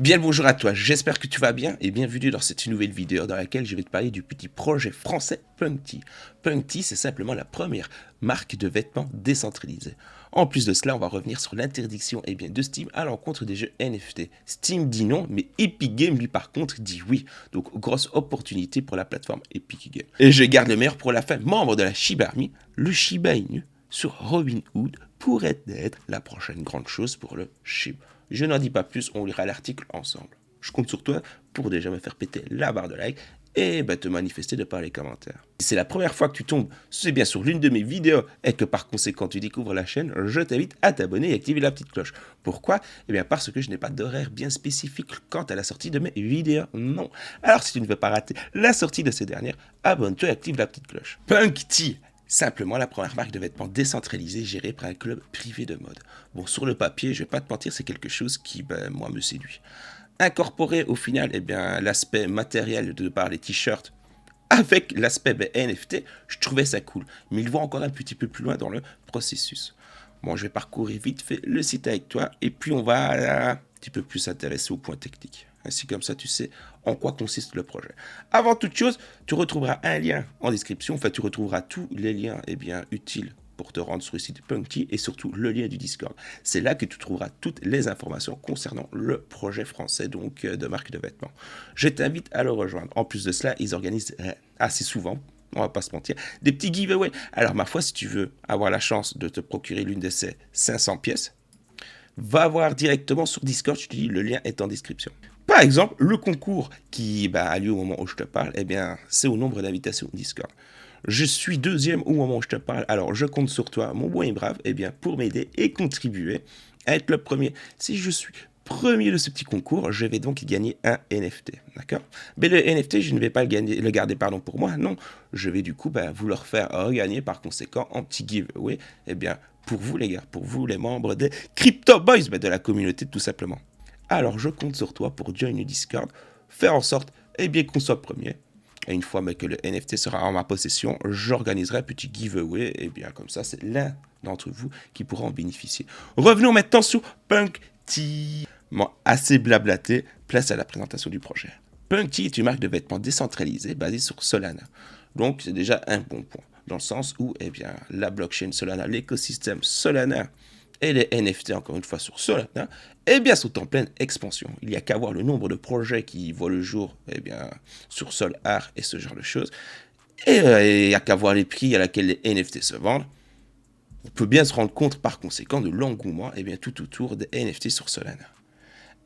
Bien le bonjour à toi, j'espère que tu vas bien et bienvenue dans cette nouvelle vidéo dans laquelle je vais te parler du petit projet français Punkty. Punkty, c'est simplement la première marque de vêtements décentralisée. En plus de cela, on va revenir sur l'interdiction de Steam à l'encontre des jeux NFT. Steam dit non, mais Epic Games lui par contre dit oui. Donc grosse opportunité pour la plateforme Epic Games. Et je garde le meilleur pour la fin, membre de la Shiba Army, le Shiba Inu sur Robinhood pourrait être la prochaine grande chose pour le SHIB. Je n'en dis pas plus, on lira l'article ensemble. Je compte sur toi pour déjà me faire péter la barre de like et te manifester de par les commentaires. Si c'est la première fois que tu tombes, c'est bien sur l'une de mes vidéos et que par conséquent tu découvres la chaîne, je t'invite à t'abonner et activer la petite cloche. Pourquoi ? Parce que je n'ai pas d'horaire bien spécifique quant à la sortie de mes vidéos, non. Alors si tu ne veux pas rater la sortie de ces dernières, abonne-toi et active la petite cloche. Punkty, simplement la première marque de vêtements décentralisée gérée par un club privé de mode. Bon, sur le papier, je vais pas te mentir, c'est quelque chose qui, moi, me séduit. Incorporer au final, l'aspect matériel de par les t-shirts avec l'aspect NFT, je trouvais ça cool. Mais il va encore un petit peu plus loin dans le processus. Bon, je vais parcourir vite fait le site avec toi et puis on va un petit peu plus s'intéresser aux points techniques. Ainsi comme ça, tu sais en quoi consiste le projet. Avant toute chose, tu retrouveras un lien en description. Enfin, tu retrouveras tous les liens utiles pour te rendre sur le site Punkty et surtout le lien du Discord. C'est là que tu trouveras toutes les informations concernant le projet français donc de marque de vêtements. Je t'invite à le rejoindre. En plus de cela, ils organisent assez souvent, on va pas se mentir, des petits giveaways. Alors ma foi, si tu veux avoir la chance de te procurer l'une de ces 500 pièces, va voir directement sur Discord, je te dis, le lien est en description. Par exemple, le concours qui a lieu au moment où je te parle, c'est au nombre d'invitations Discord. Je suis deuxième au moment où je te parle, alors je compte sur toi, mon bon et brave, pour m'aider et contribuer à être le premier. Si je suis premier de ce petit concours, je vais donc gagner un NFT, d'accord? Mais le NFT, je ne vais pas le garder pour moi, non. Je vais du coup vous le refaire regagner par conséquent en petit giveaway, pour vous les gars, pour vous les membres des Crypto Boys, de la communauté tout simplement. Alors je compte sur toi pour join le Discord, faire en sorte qu'on soit premier. Et une fois que le NFT sera en ma possession, j'organiserai un petit giveaway. Et bien comme ça, c'est l'un d'entre vous qui pourra en bénéficier. Revenons maintenant sur Punkty. Bon, assez blablaté, place à la présentation du projet. Punkty est une marque de vêtements décentralisée basée sur Solana. Donc c'est déjà un bon point. Dans le sens où la blockchain Solana, l'écosystème Solana et les NFT, encore une fois, sur Solana, sont en pleine expansion. Il n'y a qu'à voir le nombre de projets qui voient le jour sur Solana et ce genre de choses. Et il n'y a qu'à voir les prix à laquelle les NFT se vendent. On peut bien se rendre compte, par conséquent, de l'engouement tout autour des NFT sur Solana.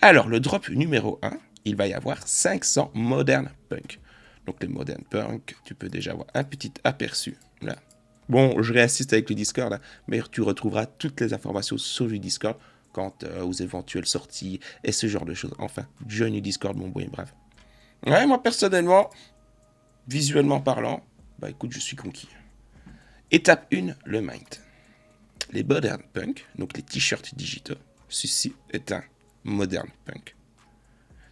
Alors, le drop numéro 1, il va y avoir 500 Modern Punk. Donc, les Modern Punk, tu peux déjà avoir un petit aperçu là. Bon, je réinsiste avec le Discord, mais tu retrouveras toutes les informations sur le Discord quant aux éventuelles sorties et ce genre de choses. Enfin, join le Discord, mon bon et brave. Ouais, moi, personnellement, visuellement parlant, écoute, je suis conquis. Étape 1, le Mind. Les Modern Punk, donc les t-shirts digitaux, ceci est un Modern Punk,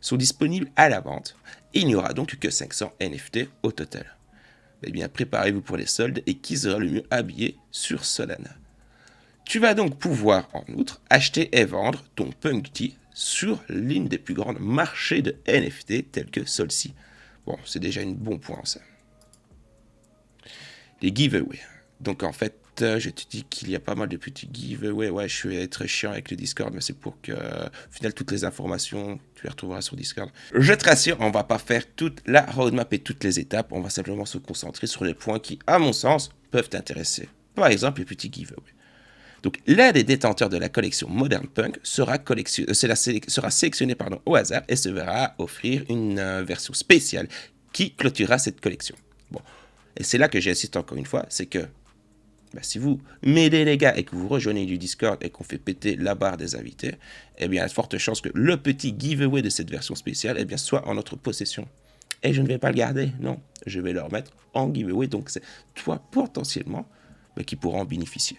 sont disponibles à la vente et il n'y aura donc que 500 NFT au total. Préparez-vous pour les soldes et qui sera le mieux habillé sur Solana. Tu vas donc pouvoir, en outre, acheter et vendre ton Punkty sur l'une des plus grandes marchés de NFT tels que Solsi. Bon, c'est déjà un bon point, ça. Les giveaways. Donc, en fait, je te dis qu'il y a pas mal de petits giveaways. Ouais, je suis très chiant avec le Discord, mais c'est pour que, au final, toutes les informations, tu les retrouveras sur Discord. Je te rassure, on va pas faire toute la roadmap et toutes les étapes. On va simplement se concentrer sur les points qui, à mon sens, peuvent t'intéresser. Par exemple, les petits giveaways. Donc, l'un des détenteurs de la collection Modern Punk sera sélectionné au hasard et se verra offrir une version spéciale qui clôturera cette collection. Bon, et c'est là que j'insiste encore une fois, c'est que si vous m'aidez les gars et que vous rejoignez du Discord et qu'on fait péter la barre des invités, il y a de fortes chances que le petit giveaway de cette version spéciale soit en notre possession. Et je ne vais pas le garder, non, je vais le remettre en giveaway, donc c'est toi potentiellement qui pourra en bénéficier.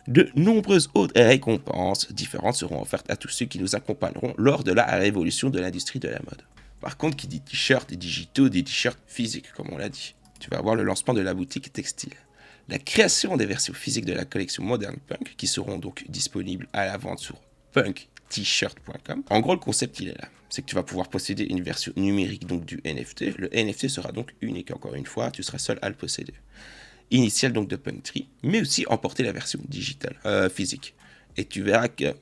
De nombreuses autres récompenses différentes seront offertes à tous ceux qui nous accompagneront lors de la révolution de l'industrie de la mode. Par contre, qui dit t-shirts digitaux, des t-shirts physiques, comme on l'a dit. Tu vas avoir le lancement de la boutique textile. La création des versions physiques de la collection Modern Punk, qui seront donc disponibles à la vente sur Punk t-shirt.com. En gros, le concept, il est là. C'est que tu vas pouvoir posséder une version numérique donc du NFT. Le NFT sera donc unique, encore une fois, tu seras seul à le posséder. Initial donc de Punk3, mais aussi emporter la version digitale, physique. Et tu verras que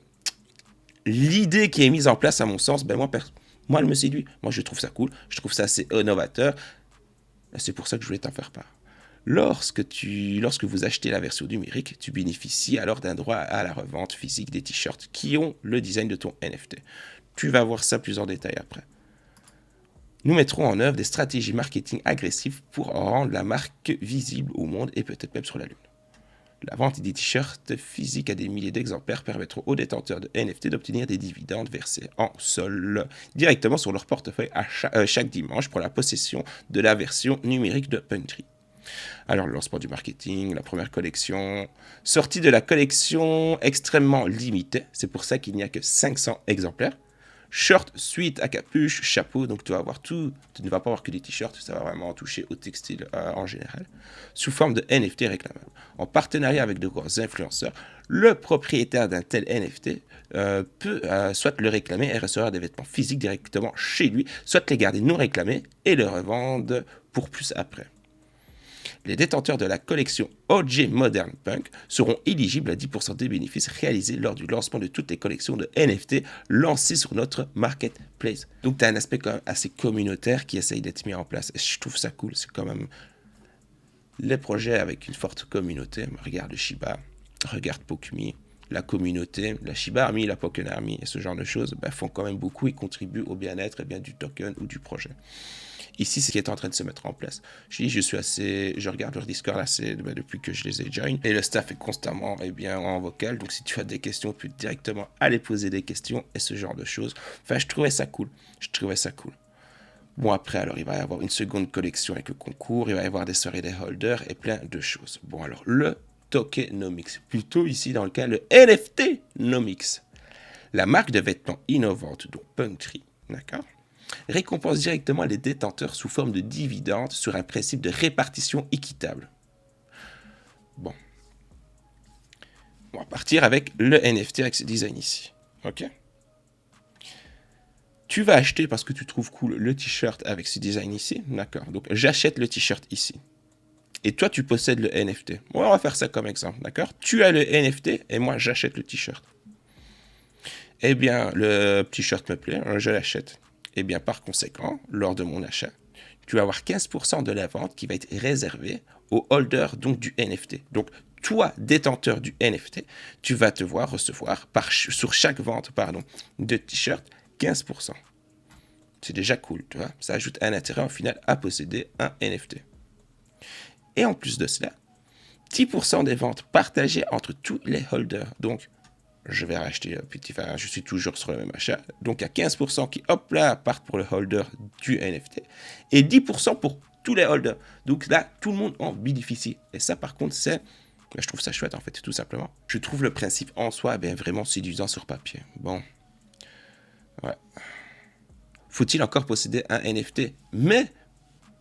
l'idée qui est mise en place, à mon sens, moi, elle me séduit. Moi, je trouve ça cool, je trouve ça assez novateur. C'est pour ça que je voulais t'en faire part. Lorsque vous achetez la version numérique, tu bénéficies alors d'un droit à la revente physique des t-shirts qui ont le design de ton NFT. Tu vas voir ça plus en détail après. Nous mettrons en œuvre des stratégies marketing agressives pour rendre la marque visible au monde et peut-être même sur la Lune. La vente des t-shirts physiques à des milliers d'exemplaires permettront aux détenteurs de NFT d'obtenir des dividendes versés en sol directement sur leur portefeuille chaque dimanche pour la possession de la version numérique de Punk3. Alors, le lancement du marketing, la première collection, sortie de la collection extrêmement limitée, c'est pour ça qu'il n'y a que 500 exemplaires. Short, suite à capuche, chapeau, donc tu vas avoir tout, tu ne vas pas avoir que des t-shirts, ça va vraiment toucher au textile en général, sous forme de NFT réclamable. En partenariat avec de gros influenceurs, le propriétaire d'un tel NFT peut soit le réclamer et recevoir des vêtements physiques directement chez lui, soit les garder non réclamés et le revendre pour plus après. Les détenteurs de la collection OG Modern Punk seront éligibles à 10% des bénéfices réalisés lors du lancement de toutes les collections de NFT lancées sur notre marketplace. Donc, tu as un aspect quand même assez communautaire qui essaye d'être mis en place. Et je trouve ça cool. C'est quand même les projets avec une forte communauté. Regarde le Shiba, regarde Pokumi. La communauté, la Shiba Army, la Pokken Army et ce genre de choses font quand même beaucoup et contribuent au bien-être et bien du token ou du projet. Ici, c'est ce qui est en train de se mettre en place. Je regarde leur Discord depuis que je les ai joined. Et le staff est constamment en vocal. Donc, si tu as des questions, tu peux directement aller poser des questions et ce genre de choses. Enfin, je trouvais ça cool. Bon, après, alors, il va y avoir une seconde collection avec le concours. Il va y avoir des soirées des holders et plein de choses. Bon, alors, le tokenomics. Plutôt ici, dans le cas, le NFT-nomics. La marque de vêtements innovante, dont Punk3, d'accord, récompense directement les détenteurs sous forme de dividendes sur un principe de répartition équitable. Bon. On va partir avec le NFT avec ce design ici. OK? Tu vas acheter parce que tu trouves cool le t-shirt avec ce design ici. D'accord. Donc, j'achète le t-shirt ici. Et toi, tu possèdes le NFT. Moi, on va faire ça comme exemple. D'accord? Tu as le NFT et moi, j'achète le t-shirt. Eh bien, le t-shirt me plaît, je l'achète. Eh bien, par conséquent, lors de mon achat, tu vas avoir 15% de la vente qui va être réservée au holder donc, du NFT. Donc, toi, détenteur du NFT, tu vas te voir recevoir sur chaque vente de t-shirt 15%. C'est déjà cool, tu vois. Ça ajoute un intérêt au final à posséder un NFT. Et en plus de cela, 10% des ventes partagées entre tous les holders. Donc, je vais racheter je suis toujours sur le même achat. Donc, il y a 15% qui, partent pour le holder du NFT et 10% pour tous les holders. Donc là, tout le monde en bénéficie. Et ça, par contre, je trouve ça chouette, en fait, tout simplement. Je trouve le principe en soi vraiment séduisant sur papier. Bon. Ouais. Faut-il encore posséder un NFT? Mais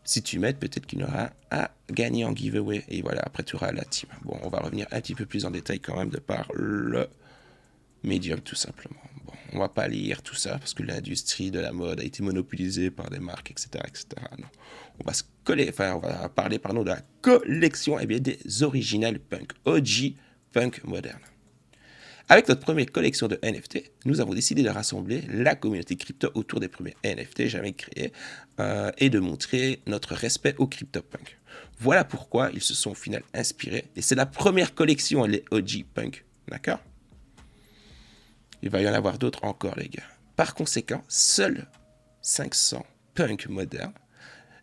si tu m'aides, peut-être qu'il y aura à gagner en giveaway. Et voilà, après, tu auras la team. Bon, on va revenir un petit peu plus en détail quand même de par le médium, tout simplement. Bon, on va pas lire tout ça parce que l'industrie de la mode a été monopolisée par des marques, etc., etc. Non. On va parler de la collection des originales punk, OG punk moderne. Avec notre première collection de NFT, nous avons décidé de rassembler la communauté crypto autour des premiers NFT jamais créés et de montrer notre respect au CryptoPunk. Voilà pourquoi ils se sont au final inspirés. Et c'est la première collection, les OG Punk. D'accord? Il va y en avoir d'autres encore, les gars. Par conséquent, seuls 500 punks modernes,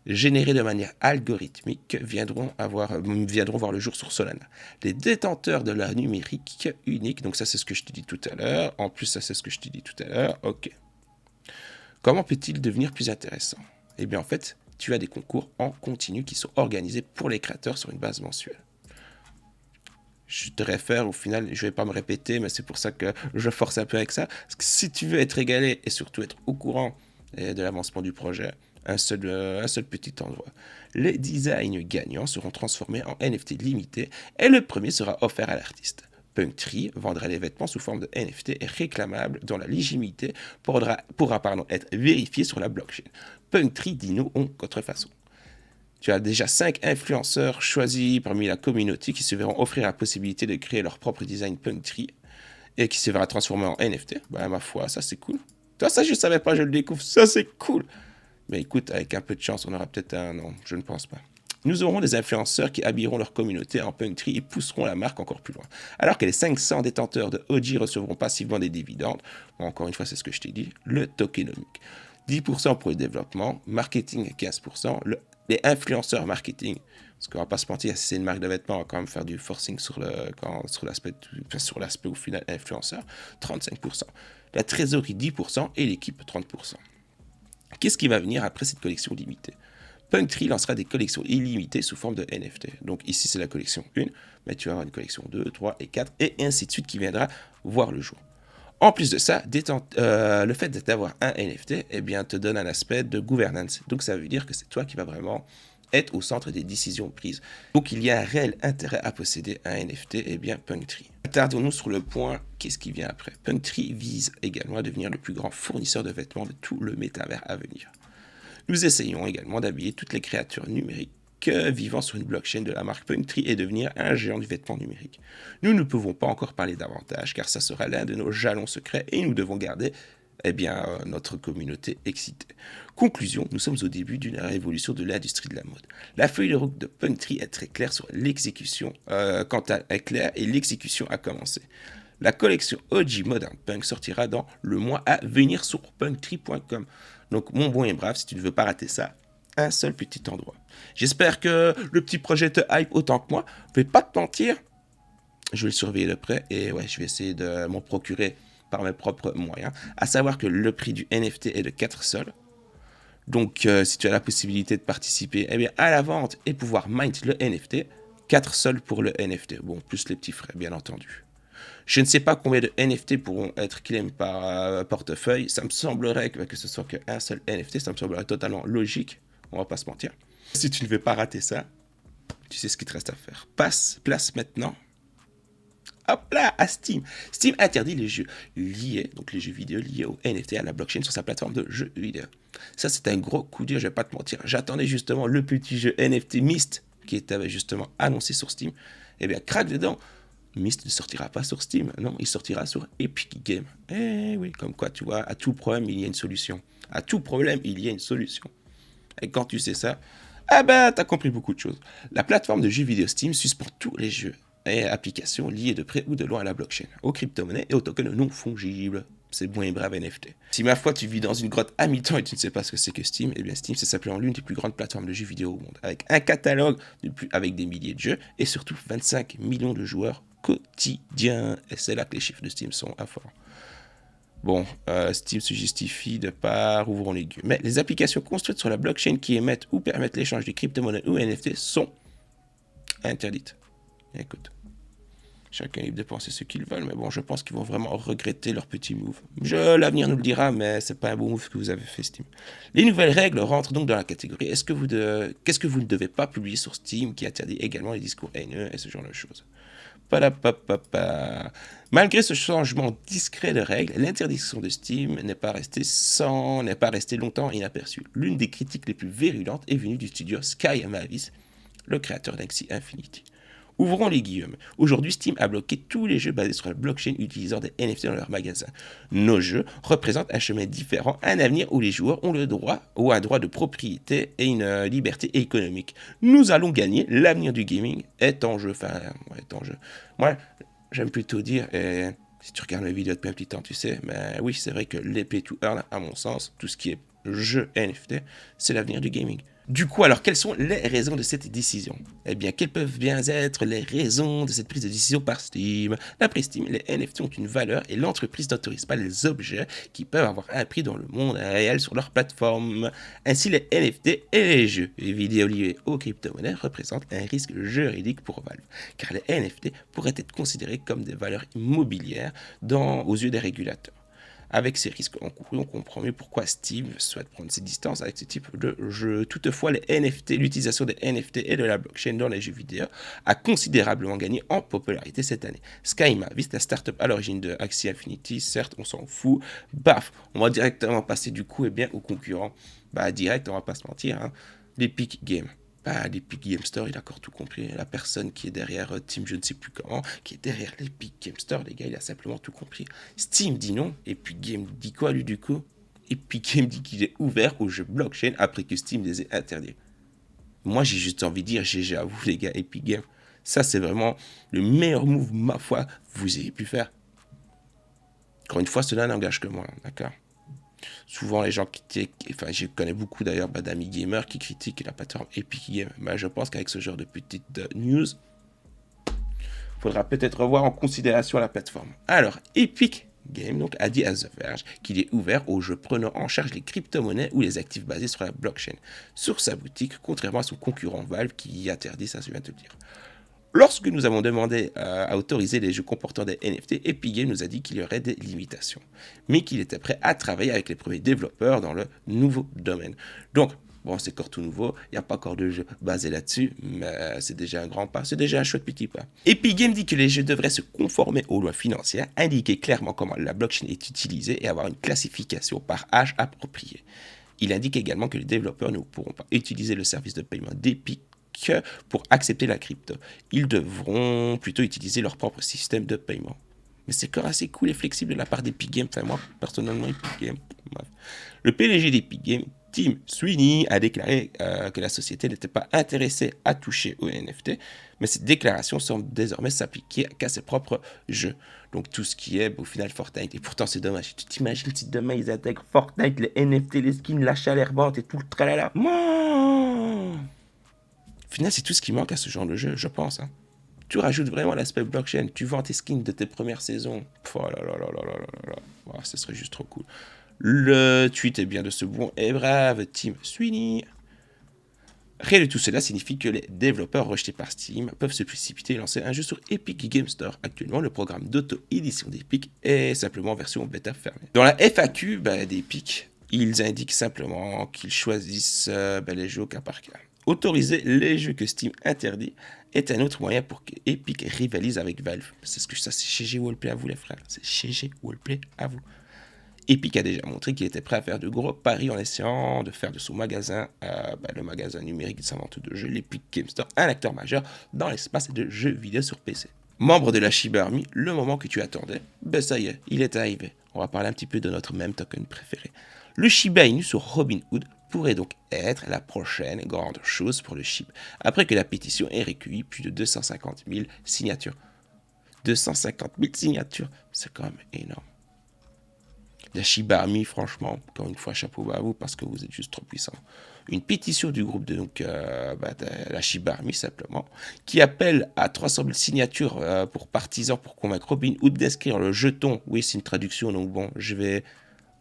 générés de manière algorithmique, viendront voir le jour sur Solana. Les détenteurs de la numérique unique, donc ça c'est ce que je te dis tout à l'heure, en plus ça c'est ce que je te dis tout à l'heure, ok. Comment peut-il devenir plus intéressant? Eh bien en fait, tu as des concours en continu qui sont organisés pour les créateurs sur une base mensuelle. Je te réfère, au final, je ne vais pas me répéter, mais c'est pour ça que je force un peu avec ça. Parce que si tu veux être régalé et surtout être au courant de l'avancement du projet, un seul petit endroit. Les designs gagnants seront transformés en NFT limités et le premier sera offert à l'artiste. Punktree vendra les vêtements sous forme de NFT et réclamables dont la légitimité pourra être vérifiée sur la blockchain. Punktree dit non en contrefaçon. Tu as déjà 5 influenceurs choisis parmi la communauté qui se verront offrir la possibilité de créer leur propre design Punktree et qui se verra transformer en NFT. Bah, ma foi, ça c'est cool. Toi, ça je savais pas, je le découvre, ça c'est cool. Mais écoute, avec un peu de chance, on aura peut-être un... Non, je ne pense pas. Nous aurons des influenceurs qui habilleront leur communauté en Punktree et pousseront la marque encore plus loin. Alors que les 500 détenteurs de OG recevront passivement des dividendes, encore une fois c'est ce que je t'ai dit, le tokenomique. 10% pour le développement, marketing 15%, les influenceurs marketing, parce qu'on va pas se mentir, si c'est une marque de vêtements, on va quand même faire du forcing sur l'aspect au final influenceur, 35%. La trésorerie 10% et l'équipe 30%. Qu'est-ce qui va venir après cette collection limitée? Punktree lancera des collections illimitées sous forme de NFT. Donc ici, c'est la collection 1, mais tu vas avoir une collection 2, 3 et 4, et ainsi de suite qui viendra voir le jour. En plus de ça, le fait d'avoir un NFT eh bien, te donne un aspect de gouvernance. Donc ça veut dire que c'est toi qui vas vraiment être au centre des décisions prises. Donc il y a un réel intérêt à posséder un NFT, eh bien Punktree. Attardons-nous sur le point, qu'est-ce qui vient après? Punktree vise également à devenir le plus grand fournisseur de vêtements de tout le métavers à venir. Nous essayons également d'habiller toutes les créatures numériques vivant sur une blockchain de la marque Punktree et devenir un géant du vêtement numérique. Nous ne pouvons pas encore parler davantage car ça sera l'un de nos jalons secrets et nous devons garder notre communauté excitée. Conclusion, nous sommes au début d'une révolution de l'industrie de la mode. La feuille de route de Punktree est très claire sur l'exécution, et l'exécution a commencé. La collection OG Modern Punk sortira dans le mois à venir sur punktree.com. Donc, mon bon et brave, si tu ne veux pas rater ça, un seul petit endroit. J'espère que le petit projet te hype autant que moi. Je vais pas te mentir, je vais le surveiller de près et ouais, je vais essayer de m'en procurer par mes propres moyens. À savoir que le prix du NFT est de 4 sols. Donc, si tu as la possibilité de participer à la vente et pouvoir mint le NFT, 4 sols pour le NFT. Bon, plus les petits frais, bien entendu. Je ne sais pas combien de NFT pourront être claims par portefeuille. Ça me semblerait que ce soit qu'un seul NFT. Ça me semblerait totalement logique. On va pas se mentir. Si tu ne veux pas rater ça, tu sais ce qu'il te reste à faire. Place maintenant. Hop là, à Steam. Steam interdit les jeux liés, donc les jeux vidéo liés au NFT à la blockchain sur sa plateforme de jeux vidéo. Ça, c'est un gros coup dur, je vais pas te mentir. J'attendais justement le petit jeu NFT Myst qui était justement annoncé sur Steam. Eh bien, craque dedans. Myst ne sortira pas sur Steam, non, il sortira sur Epic Games. Eh oui, comme quoi, tu vois, à tout problème, il y a une solution. À tout problème, il y a une solution. Et quand tu sais ça, t'as compris beaucoup de choses. La plateforme de jeux vidéo Steam suspend tous les jeux et applications liées de près ou de loin à la blockchain, aux crypto-monnaies et aux tokens non fongibles. C'est bon et brave NFT. Si ma foi tu vis dans une grotte à mi-temps et tu ne sais pas ce que c'est que Steam, eh bien Steam c'est simplement l'une des plus grandes plateformes de jeux vidéo au monde, avec un catalogue avec des milliers de jeux et surtout 25 millions de joueurs quotidiens. Et c'est là que les chiffres de Steam sont à fort. Bon, Steam se justifie de par, ouvrons les guillemets, les applications construites sur la blockchain qui émettent ou permettent l'échange de crypto-monnaies ou NFT sont interdites. Écoute, chacun est libre de penser ce qu'ils veulent, mais bon, je pense qu'ils vont vraiment regretter leur petit move. L'avenir nous le dira, mais c'est pas un bon move que vous avez fait, Steam. Les nouvelles règles rentrent donc dans la catégorie qu'est-ce que vous ne devez pas publier sur Steam, qui interdit également les discours haineux et ce genre de choses. Malgré ce changement discret de règles, l'interdiction de Steam n'est pas restée longtemps inaperçue. L'une des critiques les plus virulentes est venue du studio Sky Mavis, le créateur d'Axie Infinity. Ouvrons les guillemets. Aujourd'hui, Steam a bloqué tous les jeux basés sur la blockchain utilisant des NFT dans leur magasin. Nos jeux représentent un chemin différent, un avenir où les joueurs ont le droit ou un droit de propriété et une liberté économique. Nous allons gagner. L'avenir du gaming est en jeu. Moi, j'aime plutôt dire, si tu regardes mes vidéos depuis un petit temps, tu sais, mais oui, c'est vrai que les pay to earn, à mon sens, tout ce qui est jeu NFT, c'est l'avenir du gaming. Du coup, alors, quelles sont les raisons de cette décision? Eh bien, quelles peuvent bien être les raisons de cette prise de décision par Steam? D'après Steam, les NFT ont une valeur et l'entreprise n'autorise pas les objets qui peuvent avoir un prix dans le monde réel sur leur plateforme. Ainsi, les NFT et les jeux vidéo liés aux crypto-monnaies représentent un risque juridique pour Valve, car les NFT pourraient être considérés comme des valeurs immobilières aux yeux des régulateurs. Avec ces risques encourus, on comprend mieux pourquoi Steam souhaite prendre ses distances avec ce type de jeu. Toutefois, l'utilisation des NFT et de la blockchain dans les jeux vidéo a considérablement gagné en popularité cette année. Skyma, la startup à l'origine de Axie Infinity, certes, on s'en fout. Baf, on va directement passer du coup aux concurrents. Direct, on va pas se mentir, hein. L'Epic Game. L'Epic Game Store, il a encore tout compris. La personne qui est derrière Team, je ne sais plus comment, qui est derrière l'Epic Game Store, les gars, il a simplement tout compris. Steam dit non, Epic Game dit quoi, lui, du coup? Epic Game dit qu'il est ouvert aux jeux blockchain après que Steam les ait interdits. Moi, j'ai juste envie de dire GG à vous, les gars, Epic Game. Ça, c'est vraiment le meilleur move, ma foi, que vous ayez pu faire. Encore une fois, cela n'engage que moi, d'accord? Souvent, les gens je connais beaucoup d'ailleurs d'amis gamers qui critiquent la plateforme Epic Games. Je pense qu'avec ce genre de petites news, il faudra peut-être revoir en considération la plateforme. Alors, Epic Games a dit à The Verge qu'il est ouvert aux jeux prenant en charge les crypto-monnaies ou les actifs basés sur la blockchain sur sa boutique, contrairement à son concurrent Valve qui y interdit, ça je viens de te le dire. Lorsque nous avons demandé à autoriser les jeux comportant des NFT, Epic Games nous a dit qu'il y aurait des limitations, mais qu'il était prêt à travailler avec les premiers développeurs dans le nouveau domaine. Donc, bon, c'est encore tout nouveau, il n'y a pas encore de jeu basé là-dessus, mais c'est déjà un grand pas, c'est déjà un chouette petit pas. Epic Games dit que les jeux devraient se conformer aux lois financières, indiquer clairement comment la blockchain est utilisée et avoir une classification par âge appropriée. Il indique également que les développeurs ne pourront pas utiliser le service de paiement d'Epic pour accepter la crypto. Ils devront plutôt utiliser leur propre système de paiement. Mais c'est quand même assez cool et flexible de la part d'Epic Games. Enfin, moi, personnellement, Epic Games. Le PDG d'Epic Games, Tim Sweeney, a déclaré que la société n'était pas intéressée à toucher aux NFT, mais cette déclaration semble désormais s'appliquer qu'à ses propres jeux. Donc tout ce qui est au final Fortnite. Et pourtant, c'est dommage. Tu t'imagines si demain ils intègrent Fortnite, les NFT, les skins, l'achat, les reventes et tout le tralala. Au final, c'est tout ce qui manque à ce genre de jeu, je pense. Hein. Tu rajoutes vraiment l'aspect blockchain, tu vends tes skins de tes premières saisons. Oh là là là là là là là. Oh, ce serait juste trop cool. Le tweet est bien de ce bon et brave Tim Sweeney. Rien de tout cela signifie que les développeurs rejetés par Steam peuvent se précipiter et lancer un jeu sur Epic Game Store. Actuellement, le programme d'auto-édition d'Epic est simplement en version bêta fermée. Dans la FAQ d'Epic, ils indiquent simplement qu'ils choisissent les jeux au cas par cas. Autoriser les jeux que Steam interdit est un autre moyen pour que Epic rivalise avec Valve. C'est GG Wallplay à vous les frères, c'est GG Wallplay à vous. Epic a déjà montré qu'il était prêt à faire de gros paris en essayant de faire de son magasin, le magasin numérique de sa vente de jeux, l'Epic Game Store, un acteur majeur dans l'espace de jeux vidéo sur PC. Membre de la Shiba Army, le moment que tu attendais, ça y est, il est arrivé. On va parler un petit peu de notre même token préféré. Le Shiba Inu sur Robinhood pourrait donc être la prochaine grande chose pour le SHIB, après que la pétition ait recueilli plus de 250 000 signatures. 250 000 signatures, c'est quand même énorme. La Shiba Army, franchement, encore une fois, chapeau bas à vous parce que vous êtes juste trop puissant. Une pétition du groupe de la Shiba Army, simplement, qui appelle à 300 000 signatures pour partisans pour convaincre Robinhood d'inscrire le jeton. Oui, c'est une traduction, donc bon, je vais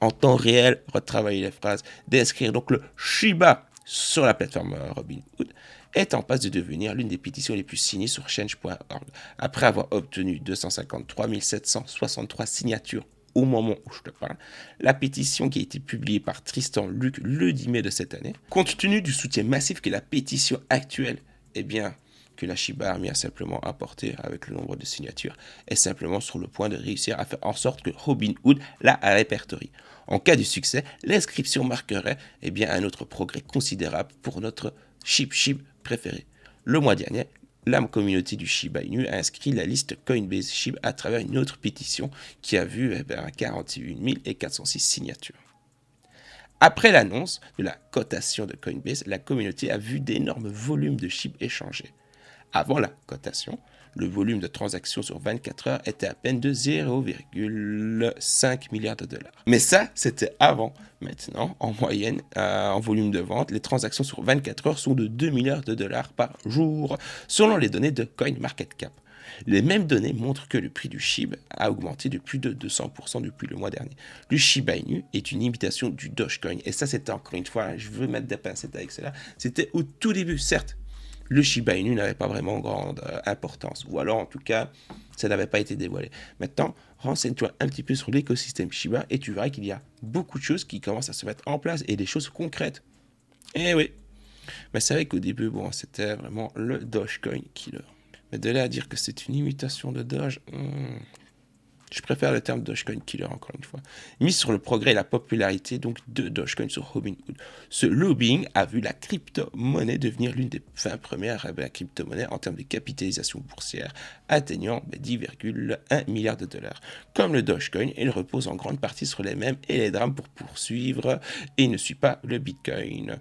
en temps réel retravailler les phrases. D'inscrire donc le Shiba sur la plateforme Robinhood est en passe de devenir l'une des pétitions les plus signées sur change.org. Après avoir obtenu 253 763 signatures au moment où je te parle, la pétition qui a été publiée par Tristan Luc le 10 mai de cette année, compte tenu du soutien massif que la pétition actuelle, que la Shiba Army a simplement apporté avec le nombre de signatures, est simplement sur le point de réussir à faire en sorte que Robinhood la répertorie. En cas de succès, l'inscription marquerait un autre progrès considérable pour notre SHIB préféré. Le mois dernier, la communauté du Shiba Inu a inscrit la liste Coinbase SHIB à travers une autre pétition qui a vu 41 406 signatures. Après l'annonce de la cotation de Coinbase, la communauté a vu d'énormes volumes de SHIB échangés. Avant la cotation, le volume de transactions sur 24 heures était à peine de 0,5 milliard de dollars. Mais ça, c'était avant. Maintenant, en moyenne, en volume de vente, les transactions sur 24 heures sont de 2 milliards de dollars par jour, selon les données de CoinMarketCap. Les mêmes données montrent que le prix du SHIB a augmenté de plus de 200% depuis le mois dernier. Le Shiba Inu est une imitation du Dogecoin. Et ça, c'était encore une fois, je veux mettre des pincettes avec cela, c'était au tout début, certes. le Shiba Inu n'avait pas vraiment grande importance. Ou alors, en tout cas, ça n'avait pas été dévoilé. Maintenant, renseigne-toi un petit peu sur l'écosystème Shiba et tu verras qu'il y a beaucoup de choses qui commencent à se mettre en place et des choses concrètes. Eh oui. Mais c'est vrai qu'au début, bon, c'était vraiment le Dogecoin killer. Mais de là à dire que c'est une imitation de Doge, je préfère le terme Dogecoin killer encore une fois. Mis sur le progrès et la popularité donc de Dogecoin sur Robinhood. Ce lobbying a vu la crypto-monnaie devenir l'une des premières crypto-monnaies en termes de capitalisation boursière, atteignant 10,1 milliards de dollars. Comme le Dogecoin, il repose en grande partie sur les mêmes et les drames pour poursuivre et ne suit pas le Bitcoin.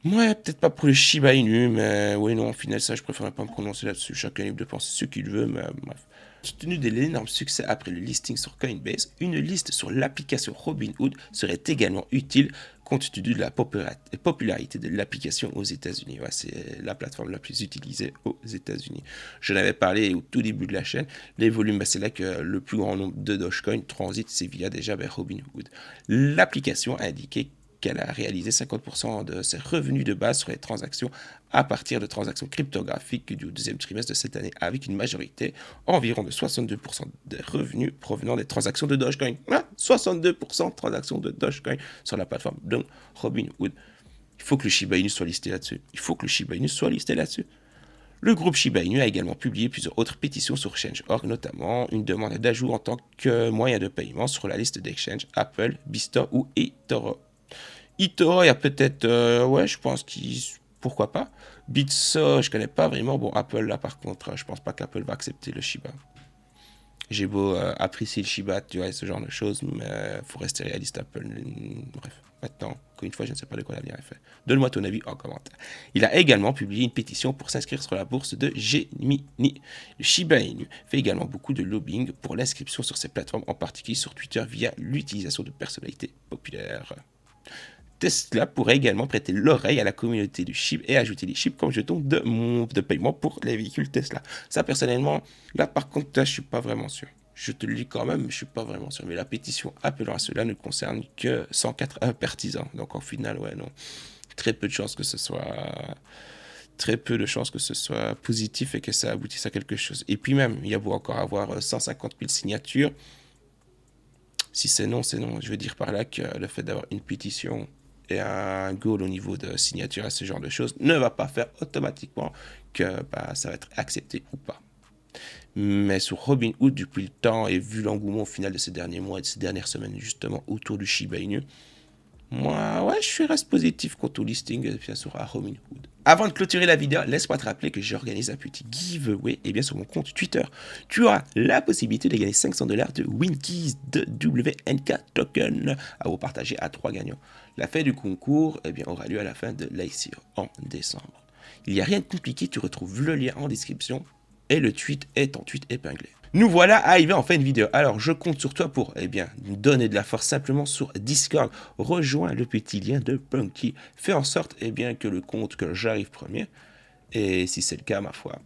Ouais, peut-être pas pour le Shiba Inu, mais oui, non, au final, ça, je préfère pas me prononcer là-dessus. Chacun est libre de penser ce qu'il veut, mais bref. Compte tenu de l'énorme succès après le listing sur Coinbase, une liste sur l'application Robinhood serait également utile compte tenu de la popularité de l'application aux États-Unis. Ouais, c'est la plateforme la plus utilisée aux États-Unis. Je l'avais parlé au tout début de la chaîne. Les volumes, c'est là que le plus grand nombre de Dogecoin transite, c'est via déjà vers Robinhood. L'application a indiqué qu'elle a réalisé 50% de ses revenus de base sur les transactions à partir de transactions cryptographiques du deuxième trimestre de cette année, avec une majorité environ de 62% des revenus provenant des transactions de Dogecoin. 62% de transactions de Dogecoin sur la plateforme de Robinhood. Il faut que le Shiba Inu soit listé là-dessus. Le groupe Shiba Inu a également publié plusieurs autres pétitions sur Change.org, notamment une demande d'ajout en tant que moyen de paiement sur la liste d'exchange Apple, Bista ou eToro. eToro, il y a peut-être, ouais, je pense qu'il, pourquoi pas. Bitso, je connais pas vraiment. Bon, Apple, là, par contre, je pense pas qu'Apple va accepter le Shiba. J'ai beau apprécier le Shiba, tu vois, ce genre de choses, mais faut rester réaliste, Apple. Bref, maintenant, encore une fois, je ne sais pas de quoi l'avenir est fait. Donne-moi ton avis en commentaire. Il a également publié une pétition pour s'inscrire sur la bourse de Gemini. Le Shiba Inu fait également beaucoup de lobbying pour l'inscription sur ces plateformes, en particulier sur Twitter, via l'utilisation de personnalités populaires. Tesla pourrait également prêter l'oreille à la communauté du chip et ajouter les chips comme jetons de paiement pour les véhicules Tesla. Ça, personnellement, là, par contre, là, je suis pas vraiment sûr. Je te le dis quand même, je suis pas vraiment sûr. Mais la pétition appelant à cela ne concerne que 104 partisans. Donc, au final, ouais, non. Très peu de chances que ce soit positif et que ça aboutisse à quelque chose. Et puis même, il y a beau encore avoir 150 000 signatures. Si c'est non, c'est non. Je veux dire par là que le fait d'avoir une pétition et un goal au niveau de signature à ce genre de choses ne va pas faire automatiquement que ça va être accepté ou pas. Mais sur Robinhood, depuis le temps, et vu l'engouement au final de ces derniers mois et de ces dernières semaines justement autour du Shiba Inu, moi, ouais, je reste positif quant au listing, bien sûr, à Robinhood. Avant de clôturer la vidéo, laisse-moi te rappeler que j'organise un petit giveaway, et bien sur mon compte Twitter. Tu auras la possibilité de gagner 500 $ de Winkeys de WNK Token à vous partager à 3 gagnants. La fin du concours, aura lieu à la fin de l'ICO en décembre. Il n'y a rien de compliqué, tu retrouves le lien en description, et le tweet est en tweet épinglé. Nous voilà arrivés en fin de vidéo. Alors, je compte sur toi pour, nous donner de la force simplement sur Discord. Rejoins le petit lien de Punky. Fais en sorte, que le compte que j'arrive premier. Et si c'est le cas, ma foi,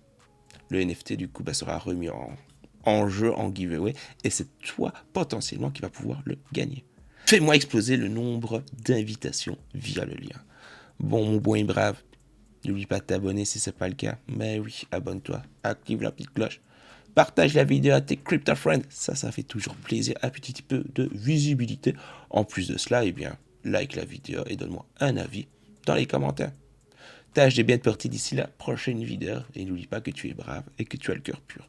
le NFT, du coup, sera remis en jeu, en giveaway. Et c'est toi, potentiellement, qui va pouvoir le gagner. Fais-moi exploser le nombre d'invitations via le lien. Bon, mon bon et brave, n'oublie pas de t'abonner si c'est pas le cas. Mais oui, abonne-toi, active la petite cloche. Partage la vidéo à tes crypto friends, ça fait toujours plaisir, un petit peu de visibilité. En plus de cela, like la vidéo et donne-moi un avis dans les commentaires. Tâche de bien te porter d'ici la prochaine vidéo et n'oublie pas que tu es brave et que tu as le cœur pur.